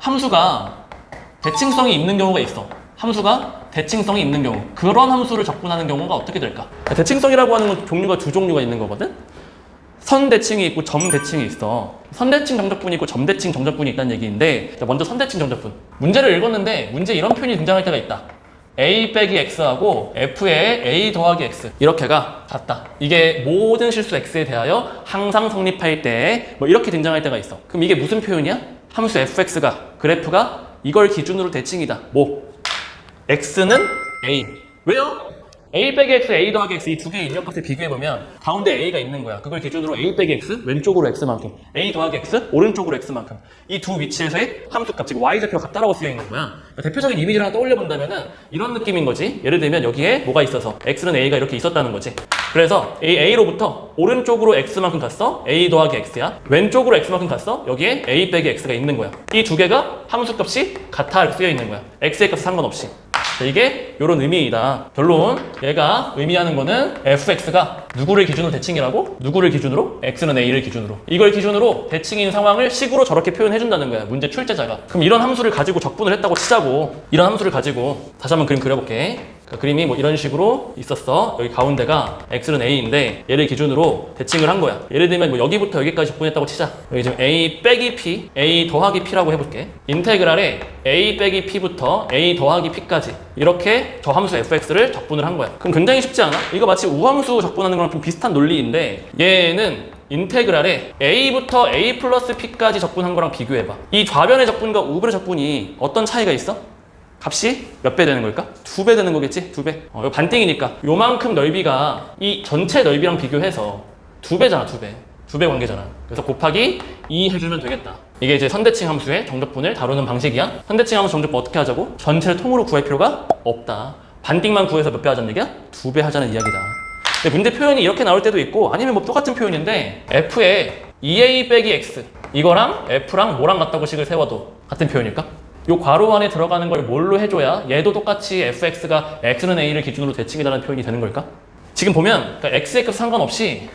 함수가 대칭성이 있는 경우가 있어. 함수가 대칭성이 있는 경우, 그런 함수를 적분하는 경우가 어떻게 될까? 대칭성이라고 하는 건 종류가 두 종류가 있는 거거든? 선대칭이 있고 점대칭이 있어. 선대칭 정적분이 있고 점대칭 정적분이 있다는 얘기인데, 먼저 선대칭 정적분. 문제를 읽었는데 문제에 이런 표현이 등장할 때가 있다. a 빼기 x하고 f의 a 더하기 x 이렇게가 같다. 이게 모든 실수 x에 대하여 항상 성립할 때 뭐 이렇게 등장할 때가 있어. 그럼 이게 무슨 표현이야? 함수 fx가, 그래프가 이걸 기준으로 대칭이다. 뭐? x는 a. 왜요? a 빼기 x, a 더하기 x 이 두 개의 인력값을 비교해보면 가운데 a가 있는 거야. 그걸 기준으로 a 빼기 x, 왼쪽으로 x만큼, a 더하기 x, 오른쪽으로 x만큼. 이 두 위치에서의 함수값, 즉 y좌표가 같다라고 쓰여 있는 거야. 그러니까 대표적인 이미지를 하나 떠올려 본다면은 이런 느낌인 거지. 예를 들면 여기에 뭐가 있어서 x는 a가 이렇게 있었다는 거지. 그래서 a로부터 오른쪽으로 x만큼 갔어. a 더하기 x야. 왼쪽으로 x만큼 갔어. 여기에 a 빼기 x가 있는 거야. 이 두 개가 함수값이 같아 이렇게 쓰여 있는 거야. x의 값 상관없이. 이게 이런 의미이다. 결론, 얘가 의미하는 거는 fx가 누구를 기준으로 대칭이라고? 누구를 기준으로? x는 a를 기준으로. 이걸 기준으로 대칭인 상황을 식으로 저렇게 표현해준다는 거야, 문제 출제자가. 그럼 이런 함수를 가지고 적분을 했다고 치자고. 이런 함수를 가지고 다시 한번 그림 그려볼게. 그 그림이 뭐 이런 식으로 있었어. 여기 가운데가 x는 a인데 얘를 기준으로 대칭을 한 거야. 예를 들면 뭐 여기부터 여기까지 적분했다고 치자. 여기 지금 a 빼기 p, a 더하기 p라고 해볼게. 인테그랄에 a 빼기 p부터 a 더하기 p까지 이렇게 저 함수 fx를 적분을 한 거야. 그럼 굉장히 쉽지 않아? 이거 마치 우함수 적분하는 거랑 좀 비슷한 논리인데, 얘는 인테그랄에 a부터 a 플러스 p까지 적분한 거랑 비교해봐. 이 좌변의 적분과 우변의 적분이 어떤 차이가 있어? 값이 몇 배 되는 걸까? 2배 되는 거겠지? 2배. 이거 반띵이니까 요만큼 넓이가 이 전체 넓이랑 비교해서 2배잖아, 2배. 2배 관계잖아. 그래서 곱하기 2 해주면 되겠다. 이게 이제 선대칭 함수의 정적분을 다루는 방식이야. 선대칭 함수 정적분 어떻게 하자고? 전체를 통으로 구할 필요가 없다. 반띵만 구해서 몇 배 하자는 얘기야? 2배 하자는 이야기다. 근데 문제 표현이 이렇게 나올 때도 있고, 아니면 뭐 똑같은 표현인데 f에 2a 빼기 x 이거랑 f랑 뭐랑 같다고 식을 세워도 같은 표현일까? 요 괄호 안에 들어가는 걸 뭘로 해줘야 얘도 똑같이 fx가 x는 a를 기준으로 대칭이라는 표현이 되는 걸까? 지금 보면 그러니까 x의 값 상관없이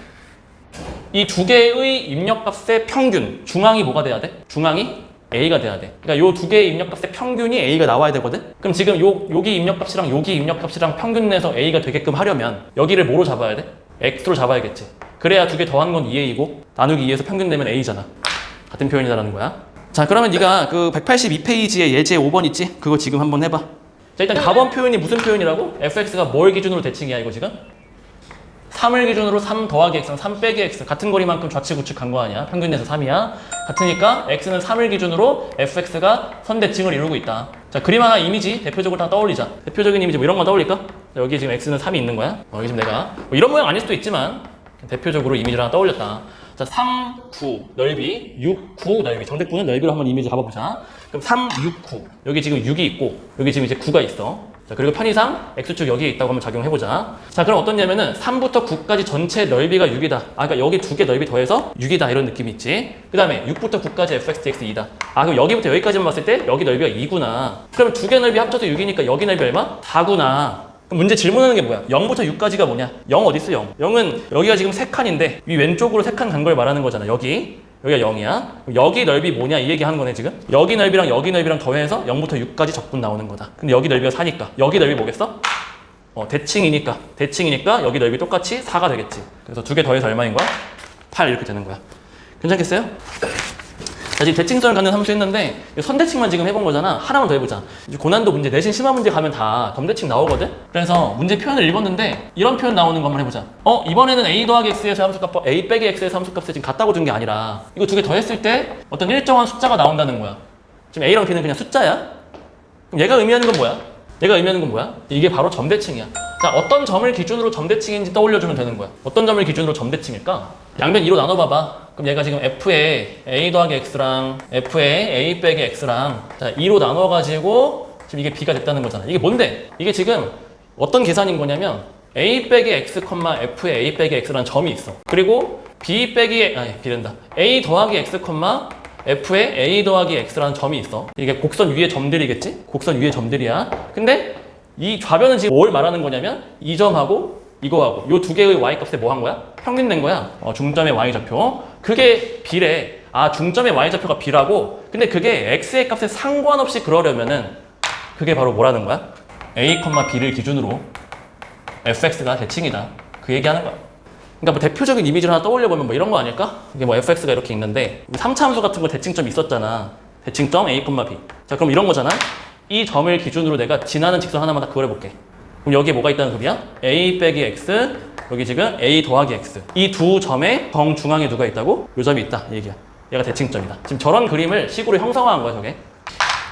이 두 개의 입력값의 평균, 중앙이 뭐가 돼야 돼? 중앙이 a가 돼야 돼. 그러니까 요 두 개의 입력값의 평균이 a가 나와야 되거든? 그럼 지금 여기 입력값이랑 여기 입력값이랑 평균 내서 a가 되게끔 하려면 여기를 뭐로 잡아야 돼? x로 잡아야겠지. 그래야 두 개 더한 건 2a이고 나누기 2에서 평균 내면 a잖아. 같은 표현이다라는 거야. 자, 그러면 네가 그 182페이지에 예제 5번 있지? 그거 지금 한번 해봐. 자, 일단 가번 표현이 무슨 표현이라고? fx가 뭘 기준으로 대칭이야 이거 지금? 3을 기준으로 3 더하기 x는 3 빼기 x 같은 거리만큼 좌측 우측 간 거 아니야? 평균 내서 3이야. 같으니까 x는 3을 기준으로 fx가 선대칭을 이루고 있다. 자, 그림 하나 이미지 대표적으로 다 떠올리자. 대표적인 이미지 뭐 이런 거 떠올릴까? 자, 여기 지금 x는 3이 있는 거야. 여기 지금 내가 뭐 이런 모양 아닐 수도 있지만 대표적으로 이미지를 하나 떠올렸다. 자, 3, 9 넓이, 6, 9 넓이. 정대분은 넓이로 한번 이미지 잡아보자. 그럼 3, 6, 9 여기 지금 6이 있고 여기 지금 이제 9가 있어. 자, 그리고 편의상 x축 여기에 있다고 한번 작용해보자. 자, 그럼 어떻냐면은 3부터 9까지 전체 넓이가 6이다. 아, 그러니까 여기 두 개 넓이 더해서 6이다 이런 느낌이 있지. 그 다음에 6부터 9까지 fx, dx 2다. 아, 그럼 여기부터 여기까지만 봤을 때 여기 넓이가 2구나. 그러면 두 개 넓이 합쳐서 6이니까 여기 넓이 얼마? 4구나. 그럼 문제 질문하는 게 뭐야? 0부터 6까지가 뭐냐? 0 어디 있어, 0? 0은 여기가 지금 3칸인데 위 왼쪽으로 3칸 간 걸 말하는 거잖아. 여기가 0이야. 여기 넓이 뭐냐 이 얘기 하는 거네 지금. 여기 넓이랑 여기 넓이랑 더해서 0부터 6까지 적분 나오는 거다. 근데 여기 넓이가 4니까 여기 넓이 뭐겠어? 대칭이니까 여기 넓이 똑같이 4가 되겠지. 그래서 두 개 더해서 얼마인 거야? 8 이렇게 되는 거야. 괜찮겠어요? 자, 지금 대칭성을 갖는 함수 했는데 선대칭만 지금 해본 거잖아. 하나만 더 해보자. 이제 고난도 문제, 내신 심화 문제 가면 다 점대칭 나오거든? 그래서 문제 표현을 읽었는데 이런 표현 나오는 거 한번 해보자. 이번에는 a 더하기 x에서 함수값과 a 빼기 x에서 함수값이 지금 같다고 준 게 아니라 이거 두 개 더했을 때 어떤 일정한 숫자가 나온다는 거야. 지금 a랑 b는 그냥 숫자야. 그럼 얘가 의미하는 건 뭐야? 이게 바로 점대칭이야. 자, 어떤 점을 기준으로 점대칭인지 떠올려주면 되는 거야. 어떤 점을 기준으로 점대칭일까? 양변 2로 나눠봐봐. 그럼 얘가 지금 f에 a 더하기 x랑 f에 a 빼기 x랑 자, 2로 나눠가지고 지금 이게 b가 됐다는 거잖아. 이게 뭔데? 이게 지금 어떤 계산인 거냐면 a 빼기 x, f에 a 빼기 x라는 점이 있어. 그리고 b된다. a 더하기 x, f에 a 더하기 x라는 점이 있어. 이게 곡선 위의 점들이겠지? 곡선 위의 점들이야. 근데 이 좌변은 지금 뭘 말하는 거냐면 이 점하고 이거하고 요 두 개의 y 값에 뭐 한 거야? 평균 낸 거야. 중점의 y좌표. 그게 b래. 중점의 y좌표가 b라고. 근데 그게 x의 값에 상관없이 그러려면은 그게 바로 뭐라는 거야? a, b를 기준으로 fx가 대칭이다. 그 얘기하는 거야. 그러니까 뭐 대표적인 이미지를 하나 떠올려보면 뭐 이런 거 아닐까? 이게 뭐 fx가 이렇게 있는데 3차 함수 같은 거 대칭점이 있었잖아. 대칭점 a, b. 자, 그럼 이런 거잖아. 이 점을 기준으로 내가 지나는 직선 하나만 다 그려볼게. 그럼 여기에 뭐가 있다는 소리야? a 빼기 x, 여기 지금 a 더하기 x. 이 두 점의 정중앙에 누가 있다고? 요 점이 있다. 이 얘기야. 얘가 대칭점이다. 지금 저런 그림을 식으로 형상화한 거야, 저게.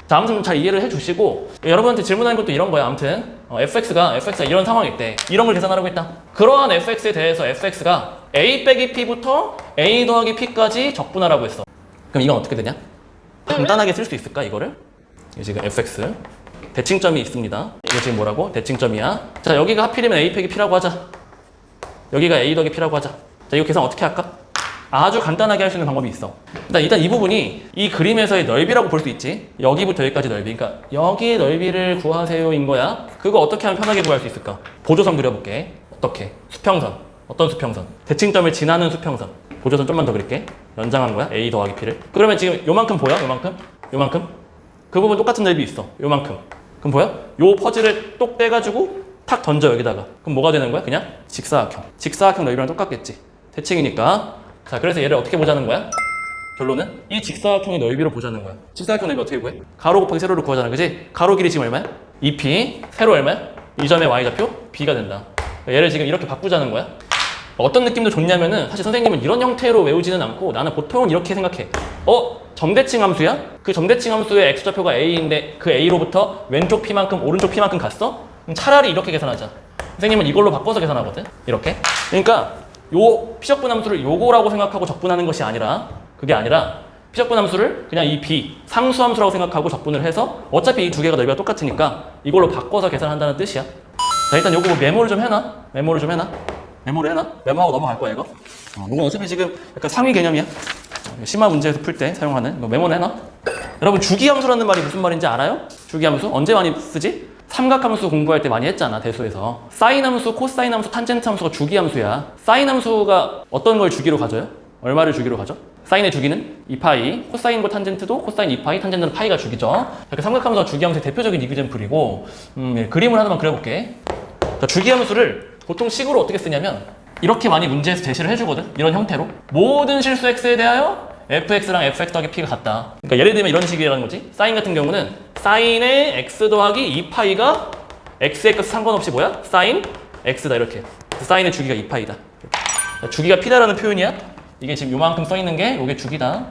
자, 아무튼 잘 이해를 해주시고, 여러분한테 질문하는 것도 이런 거야. 아무튼 fx가 이런 상황일 때 이런 걸 계산하라고 했다. 그러한 fx에 대해서 fx가 a 빼기 p부터 a 더하기 p까지 적분하라고 했어. 그럼 이건 어떻게 되냐? 간단하게 쓸 수 있을까, 이거를? 이게 지금 fx 대칭점이 있습니다. 이게 지금 뭐라고? 대칭점이야. 자, 여기가 하필이면 a 빼기 p라고 하자. 여기가 a 더하기 p라고 하자. 자, 이거 계산 어떻게 할까? 아주 간단하게 할 수 있는 방법이 있어. 일단 이 부분이 이 그림에서의 넓이라고 볼 수 있지. 여기부터 여기까지 넓이. 그러니까 여기의 넓이를 구하세요인 거야. 그거 어떻게 하면 편하게 구할 수 있을까? 보조선 그려볼게. 어떻게? 수평선. 어떤 수평선? 대칭점을 지나는 수평선. 보조선 좀만 더 그릴게. 연장한 거야. a 더하기 p를. 그러면 지금 요만큼 보여? 요만큼? 그 부분 똑같은 넓이 있어. 요만큼. 그럼 보여? 요 퍼즐을 똑 떼가지고 탁 던져 여기다가. 그럼 뭐가 되는 거야? 그냥 직사각형. 직사각형 넓이랑 똑같겠지. 대칭이니까. 자, 그래서 얘를 어떻게 보자는 거야? 결론은 이 직사각형의 넓이로 보자는 거야. 직사각형 넓이 어떻게 구해? 가로 곱하기 세로를 구하자는 거지? 가로 길이 지금 얼마야? 2p, 세로 얼마야? 이 점의 y좌표 b가 된다. 얘를 지금 이렇게 바꾸자는 거야. 어떤 느낌도 좋냐면은 사실 선생님은 이런 형태로 외우지는 않고 나는 보통은 이렇게 생각해. 점대칭 함수야? 그 점대칭 함수의 x좌표가 a인데 그 a로부터 왼쪽 p만큼 오른쪽 p만큼 갔어? 그럼 차라리 이렇게 계산하자. 선생님은 이걸로 바꿔서 계산하거든? 이렇게. 그러니까 요 피적분 함수를 요거라고 생각하고 적분하는 것이 아니라, 그게 아니라 피적분 함수를 그냥 이 b 상수 함수라고 생각하고 적분을 해서 어차피 이 두 개가 넓이가 똑같으니까 이걸로 바꿔서 계산한다는 뜻이야. 자, 일단 요거 뭐 메모를 좀 해놔. 메모를 해놔. 메모하고 넘어갈 거야, 이거. 이건 어차피 지금 약간 상위 개념이야. 심화 문제에서 풀 때 사용하는 이거 메모를 해놔. 여러분, 주기함수라는 말이 무슨 말인지 알아요? 주기함수? 언제 많이 쓰지? 삼각함수 공부할 때 많이 했잖아, 대수에서. 사인함수, 코사인함수, 탄젠트 함수가 주기함수야. 사인함수가 어떤 걸 주기로 가져요? 얼마를 주기로 가져? 사인의 주기는 2파이, 코사인과 탄젠트도 코사인 2파이, 탄젠트는 파이가 주기죠. 이렇게 삼각함수가 주기함수의 대표적인 이그젠플이고, 그림을 하나만 그려볼게. 자, 주기함수를 보통 식으로 어떻게 쓰냐면 이렇게 많이 문제에서 제시를 해주거든. 이런 형태로 모든 실수 x에 대하여 fx랑 fx 더하기 p가 같다. 그러니까 예를 들면 이런 식이라는 거지. 사인 같은 경우는 사인의 x 더하기 2파이가 x의 값 상관없이 뭐야? 사인 x다. 이렇게. 사인의 주기가 2파이다. 주기가 p다라는 표현이야. 이게 지금 요만큼 써있는 게 요게 주기다.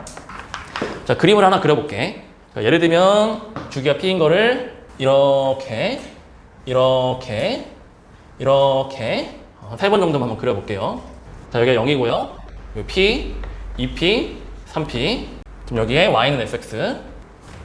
자, 그림을 하나 그려볼게. 자, 예를 들면 주기가 p인 거를 이렇게 세 번 정도만 한번 그려볼게요. 자, 여기가 0이고요. p, 2p, 3p. 그럼 여기에 y는 fx.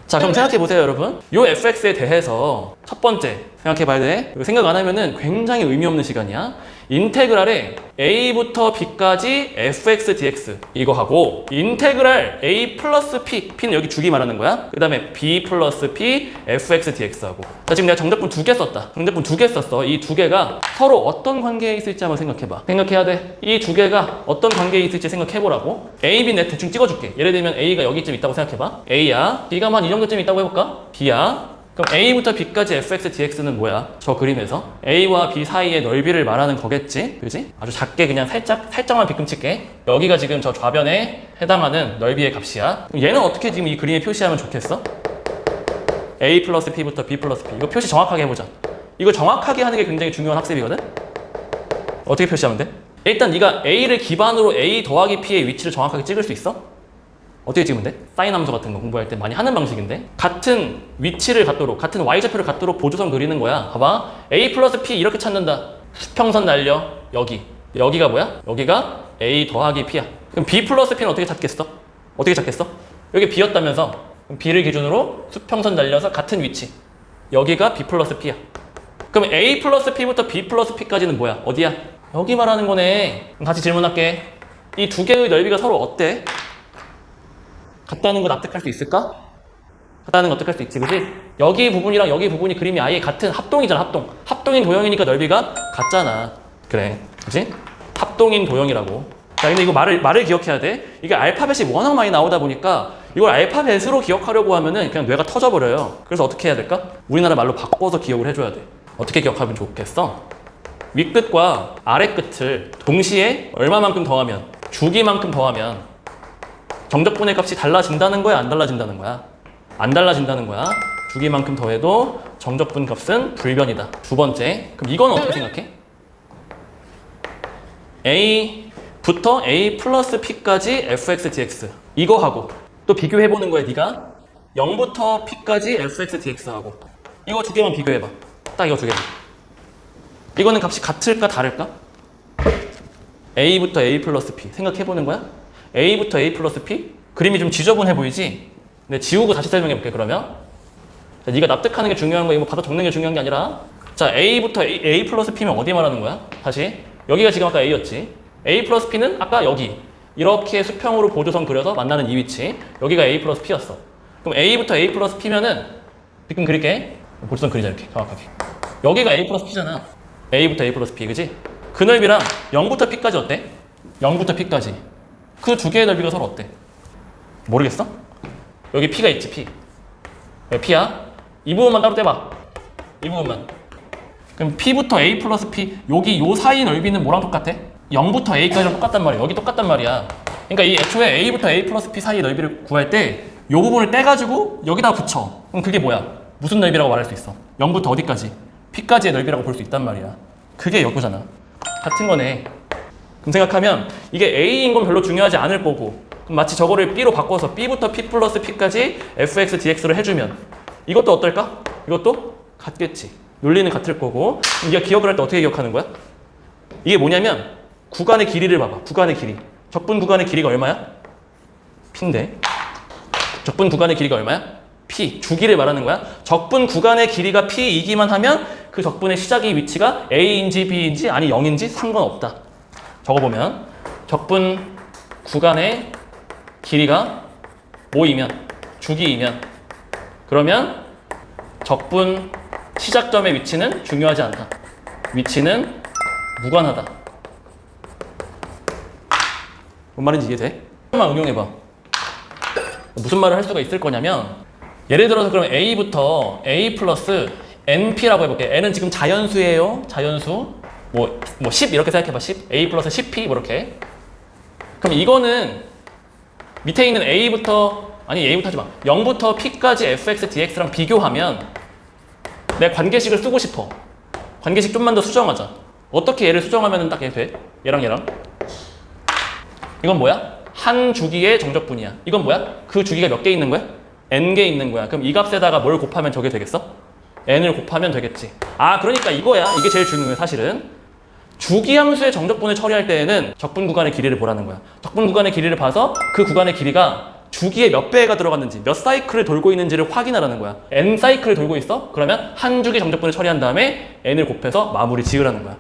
자, 그럼 생각해보세요, 여러분. 요 fx에 대해서 첫 번째 생각해봐야 돼. 생각 안 하면은 굉장히 의미 없는 시간이야. 인테그랄에 a부터 b까지 fx dx 이거 하고, 인테그랄 a 플러스 p, p는 여기 주기 말하는 거야. 그 다음에 b 플러스 p fx dx 하고. 자, 지금 내가 정답분 2개 썼다. 정답분 2개 썼어. 이 두 개가 서로 어떤 관계에 있을지 한번 생각해봐. 생각해야 돼. 이 두 개가 어떤 관계에 있을지 생각해보라고. a, b 내 대충 찍어줄게. 예를 들면 a가 여기쯤 있다고 생각해봐. a야. b가 한 이 정도쯤 있다고 해볼까? b야. 그럼 a부터 b까지 fx dx는 뭐야? 저 그림에서 a와 b 사이의 넓이를 말하는 거겠지? 그지? 아주 작게 그냥 살짝만 비끔칠게. 여기가 지금 저 좌변에 해당하는 넓이의 값이야. 그럼 얘는 어떻게 지금 이 그림에 표시하면 좋겠어? a 플러스 p부터 b 플러스 p. 이거 표시 정확하게 해보자. 이거 정확하게 하는 게 굉장히 중요한 학습이거든? 어떻게 표시하면 돼? 일단 네가 a를 기반으로 a 더하기 p의 위치를 정확하게 찍을 수 있어? 어떻게 찍으면 돼? 사인 함수 같은 거 공부할 때 많이 하는 방식인데, 같은 위치를 갖도록, 같은 y좌표를 갖도록 보조선 그리는 거야. 봐봐. a 플러스 p 이렇게 찾는다. 수평선 날려. 여기가 뭐야? 여기가 a 더하기 p야. 그럼 b 플러스 p는 어떻게 찾겠어? 여기 b였다면서. 그럼 b를 기준으로 수평선 날려서 같은 위치. 여기가 b 플러스 p야. 그럼 a 플러스 p부터 b 플러스 p까지는 뭐야? 어디야? 여기 말하는 거네. 그럼 다시 질문할게. 이 두 개의 넓이가 서로 어때? 같다는 거 납득할 수 있을까? 같다는 거 어떡할 수 있지, 그지? 여기 부분이랑 여기 부분이 그림이 아예 같은 합동이잖아, 합동인 도형이니까 넓이가 같잖아. 그래, 그지? 합동인 도형이라고. 자, 근데 이거 말을 기억해야 돼. 이게 알파벳이 워낙 많이 나오다 보니까 이걸 알파벳으로 기억하려고 하면은 그냥 뇌가 터져버려요. 그래서 어떻게 해야 될까? 우리나라 말로 바꿔서 기억을 해줘야 돼. 어떻게 기억하면 좋겠어? 윗끝과 아래끝을 동시에 얼마만큼 더하면, 주기만큼 더하면 정적분의 값이 달라진다는 거야? 안 달라진다는 거야? 안 달라진다는 거야. 주기만큼 더해도 정적분 값은 불변이다. 두 번째, 그럼 이건 어떻게 생각해? A부터 A 플러스 P까지 fx dx 이거하고 또 비교해보는 거야. 네가 0부터 P까지 fx dx하고 이거 두 개만 비교해봐. 딱 이거 두 개만. 이거는 값이 같을까 다를까? A부터 A 플러스 P 생각해보는 거야? A부터 A 플러스 P? 그림이 좀 지저분해 보이지? 근데 지우고 다시 설명해볼게. 그러면 자, 네가 납득하는 게 중요한 거야. 이거 받아 적는 게 중요한 게 아니라 자, A부터 A 플러스 P면 어디 말하는 거야? 다시 여기가 지금 아까 A였지. A 플러스 P는 아까 여기 이렇게 수평으로 보조선 그려서 만나는 이 위치. 여기가 A 플러스 P였어. 그럼 A부터 A 플러스 P면은 비끔 그릴게. 보조선 그리자 이렇게 정확하게. 여기가 A 플러스 P잖아. A부터 A 플러스 P 그지? 그 넓이랑 0부터 P까지 어때? 0부터 P까지 그 두 개의 넓이가 서로 어때? 모르겠어? 여기 P가 있지 P. 여기 P야. 이 부분만 따로 떼봐. 이 부분만. 그럼 P부터 A 플러스 P 여기 요 사이 넓이는 뭐랑 똑같아? 0부터 A까지랑 똑같단 말이야. 여기 똑같단 말이야. 그러니까 이 애초에 A부터 A 플러스 P 사이 넓이를 구할 때 요 부분을 떼가지고 여기다 붙여. 그럼 그게 뭐야? 무슨 넓이라고 말할 수 있어? 0부터 어디까지? P까지의 넓이라고 볼 수 있단 말이야. 그게 여거잖아. 같은 거네. 그럼 생각하면 이게 A인 건 별로 중요하지 않을 거고 그럼 마치 저거를 B로 바꿔서 B부터 P 플러스 P까지 fx dx를 해주면 이것도 어떨까? 이것도 같겠지. 논리는 같을 거고 그럼 네가 기억을 할 때 어떻게 기억하는 거야? 이게 뭐냐면 구간의 길이를 봐봐. 구간의 길이. 적분 구간의 길이가 얼마야? P인데 적분 구간의 길이가 얼마야? P. 주기를 말하는 거야. 적분 구간의 길이가 P이기만 하면 그 적분의 시작의 위치가 A인지 B인지 아니 0인지 상관없다. 적어보면 적분 구간의 길이가 뭐이면 주기이면 그러면 적분 시작점의 위치는 중요하지 않다. 위치는 무관하다. 뭔 말인지 이해돼? 한번 응용해봐. 무슨 말을 할 수가 있을 거냐면 예를 들어서 그러면 A부터 A 플러스 NP라고 해볼게. N은 지금 자연수예요. 자연수. 뭐 10 이렇게 생각해봐. 10. A 플러스 10P 뭐 이렇게. 그럼 이거는 밑에 있는 A부터 하지 마. 0부터 P까지 fx dx랑 비교하면 내 관계식을 쓰고 싶어. 관계식 좀만 더 수정하자. 어떻게 얘를 수정하면 딱 돼? 얘랑 이건 뭐야? 한 주기의 정적분이야. 이건 뭐야? 그 주기가 몇 개 있는 거야? n개 있는 거야. 그럼 이 값에다가 뭘 곱하면 저게 되겠어? n을 곱하면 되겠지. 아, 그러니까 이거야. 이게 제일 중요해 사실은. 주기함수의 정적분을 처리할 때에는 적분 구간의 길이를 보라는 거야. 적분 구간의 길이를 봐서 그 구간의 길이가 주기의 몇 배가 들어갔는지, 몇 사이클을 돌고 있는지를 확인하라는 거야. n 사이클을 돌고 있어? 그러면 한 주기 정적분을 처리한 다음에 n을 곱해서 마무리 지으라는 거야.